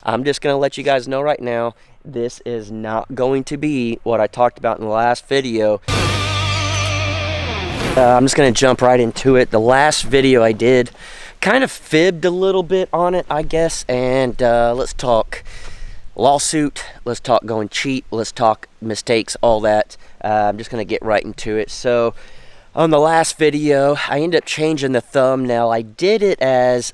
I'm just going to let you guys know right now, this is not going to be what I talked about in the last video. I'm just going to jump right into it. The last video I did kind of fibbed a little bit on it, I guess, and let's talk lawsuit, let's talk going cheap, let's talk mistakes, all that. I'm just going to get right into it. So on the last video, I ended up changing the thumbnail. I did it as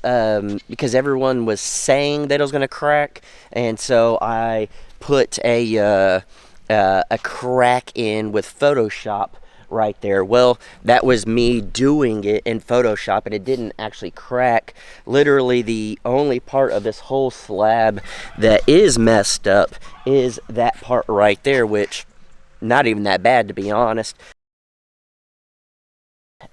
because everyone was saying that it was going to crack, and so I put a crack in with Photoshop right there. Well, that was me doing it in Photoshop, and it didn't actually crack. Literally, the only part of this whole slab that is messed up is that part right there, which not even that bad, to be honest.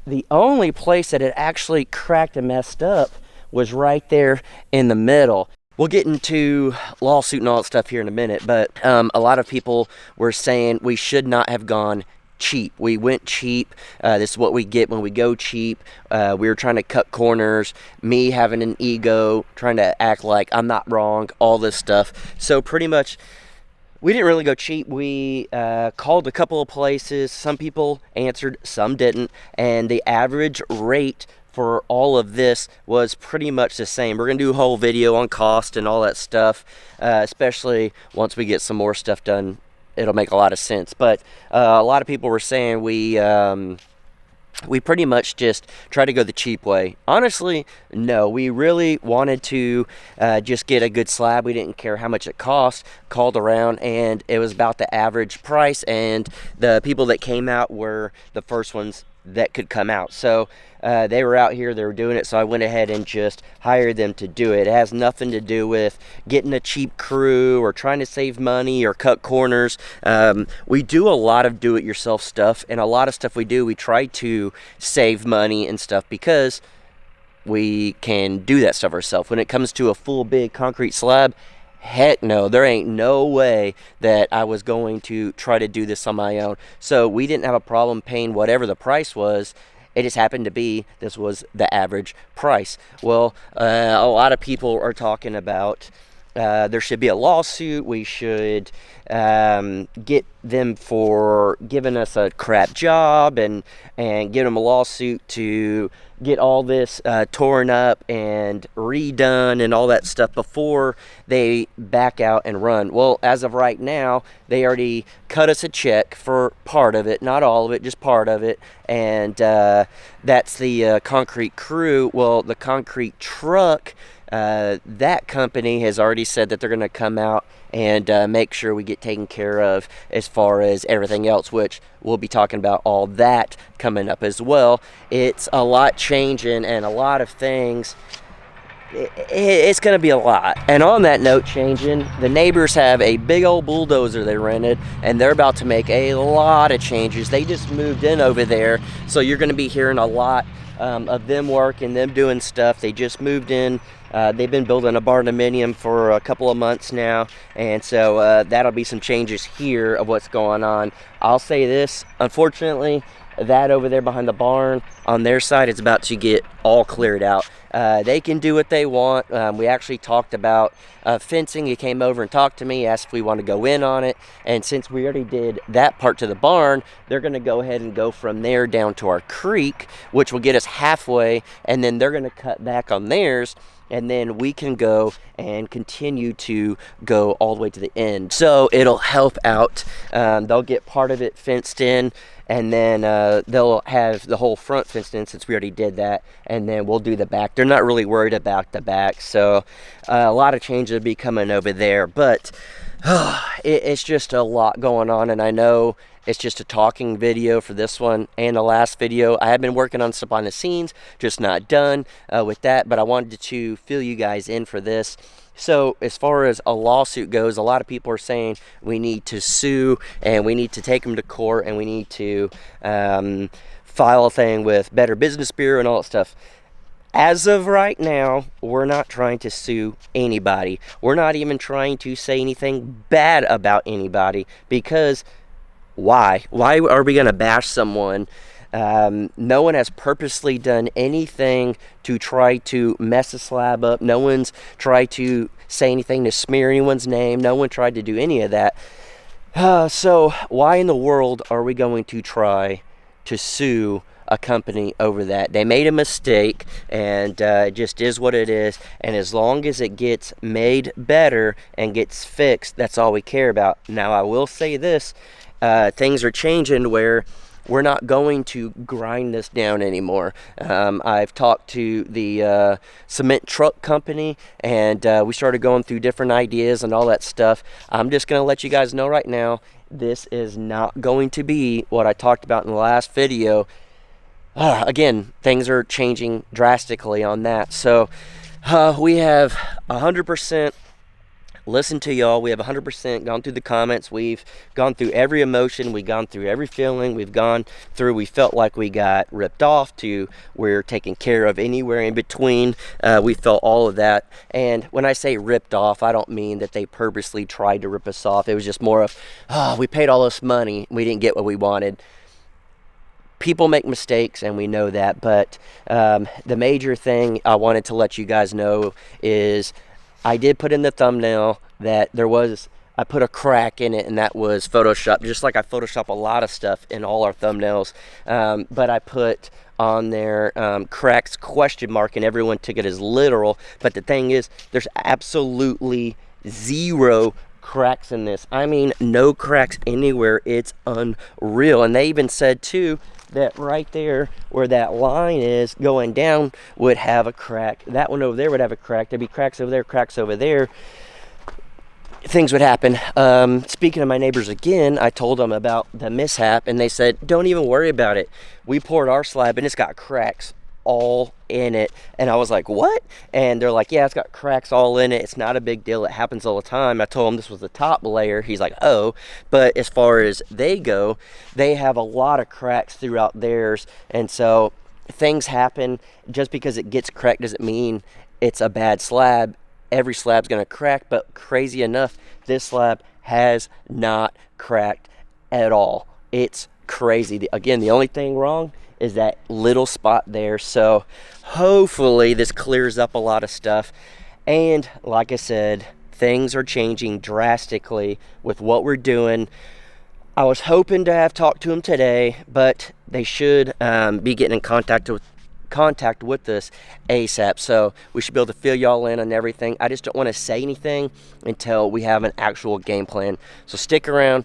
The only place that it actually cracked and messed up was right there in the middle. We'll get into lawsuit and all that stuff here in a minute, but a lot of people were saying we should not have gone cheap. We went cheap. This is what we get when we go cheap. We were trying to cut corners, me having an ego, trying to act like I'm not wrong, all this stuff. So pretty much we didn't really go cheap. We called a couple of places. Some people answered, some didn't. And the average rate for all of this was pretty much the same. We're going to do a whole video on cost and all that stuff, especially once we get some more stuff done. It'll make a lot of sense. But a lot of people were saying we pretty much just try to go the cheap way. Honestly, no. We really wanted to just get a good slab. We didn't care how much it cost. Called around, and it was about the average price, and the people that came out were the first ones that could come out. So they were out here, they were doing it, so I went ahead and just hired them to do it. It has nothing to do with getting a cheap crew or trying to save money or cut corners. We do a lot of do-it-yourself stuff, and a lot of stuff we do, we try to save money and stuff because we can do that stuff ourselves. When it comes to a full big concrete slab, heck no, there ain't no way that I was going to try to do this on my own. So we didn't have a problem paying whatever the price was. It just happened to be this was the average price. Well, a lot of people are talking about there should be a lawsuit. We should get them for giving us a crap job and give them a lawsuit to get all this torn up and redone and all that stuff before they back out and run. Well, as of right now, they already cut us a check for part of it, not all of it, just part of it, and that's the concrete crew. Well, the concrete truck, that company has already said that they're going to come out and make sure we get taken care of as far as everything else, which we'll be talking about all that coming up as well. It's a lot changing and a lot of things. It's going to be a lot. And on that note, changing, the neighbors have a big old bulldozer they rented, and they're about to make a lot of changes. They just moved in over there, so you're going to be hearing a lot of them working, them doing stuff. They just moved in. They've been building a barndominium for a couple of months now, and so that'll be some changes here of what's going on. I'll say this, unfortunately, that over there behind the barn on their side is about to get all cleared out. They can do what they want. We actually talked about fencing. He came over and talked to me, asked if we want to go in on it, and since we already did that part to the barn, they're going to go ahead and go from there down to our creek, which will get us halfway, and then they're going to cut back on theirs, and then we can go and continue to go all the way to the end. So it'll help out. They'll get part of it fenced in, and then they'll have the whole front fenced in since we already did that, and then we'll do the back. They're not really worried about the back, so a lot of changes will be coming over there, but it's just a lot going on, and I know it's just a talking video for this one and the last video. I have been working on stuff on the scenes, just not done with that, but I wanted to fill you guys in for this. So as far as a lawsuit goes, a lot of people are saying we need to sue and we need to take them to court and we need to file a thing with Better Business Bureau and all that stuff. As of right now, we're not trying to sue anybody. We're not even trying to say anything bad about anybody, because why? Why are we going to bash someone? No one has purposely done anything to try to mess the slab up. No one's tried to say anything to smear anyone's name. No one tried to do any of that. So why in the world are we going to try to sue a company over that? They made a mistake, and it just is what it is. And as long as it gets made better and gets fixed, that's all we care about. Now, I will say this, things are changing where we're not going to grind this down anymore. I've talked to the cement truck company, and we started going through different ideas and all that stuff. I'm just going to let you guys know right now, this is not going to be what I talked about in the last video. Again, things are changing drastically on that. So we have 100% listened to y'all. We have 100% gone through the comments. We've gone through every emotion. We've gone through every feeling. We've gone through, we felt like we got ripped off, to we're taken care of anywhere in between. We felt all of that. And when I say ripped off, I don't mean that they purposely tried to rip us off. It was just more of, we paid all this money, we didn't get what we wanted. People make mistakes, and we know that, but the major thing I wanted to let you guys know is I did put in the thumbnail that I put a crack in it, and that was Photoshop, just like I Photoshop a lot of stuff in all our thumbnails. But I put on there cracks question mark, and everyone took it as literal. But the thing is, there's absolutely zero cracks in this. I mean, no cracks anywhere. It's unreal. And they even said too that right there where that line is going down would have a crack. That one over there would have a crack. There'd be cracks over there, cracks over there. Things would happen. Speaking of my neighbors again, I told them about the mishap, and they said, don't even worry about it. We poured our slab, and it's got cracks all in it. And I was like, what? And they're like, yeah, it's got cracks all in it. It's not a big deal. It happens all the time. I told him this was the top layer. He's like, oh. But as far as they go, they have a lot of cracks throughout theirs. And so things happen. Just because it gets cracked doesn't mean it's a bad slab. Every slab's going to crack. But crazy enough, this slab has not cracked at all. It's crazy. Again, the only thing wrong is that little spot there. So hopefully this clears up a lot of stuff. And like I said, things are changing drastically with what we're doing. I was hoping to have talked to them today, but they should be getting in contact with us ASAP. So we should be able to fill y'all in on everything. I just don't want to say anything until we have an actual game plan. So stick around.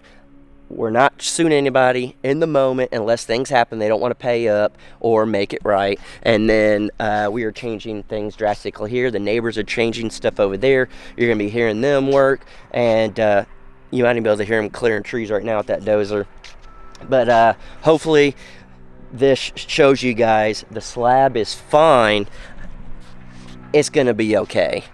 We're not suing anybody in the moment unless things happen they don't want to pay up or make it right. And then we are changing things drastically here. The neighbors are changing stuff over there. You're going to be hearing them work. And you might even be able to hear them clearing trees right now with that dozer. But hopefully this shows you guys the slab is fine. It's going to be okay.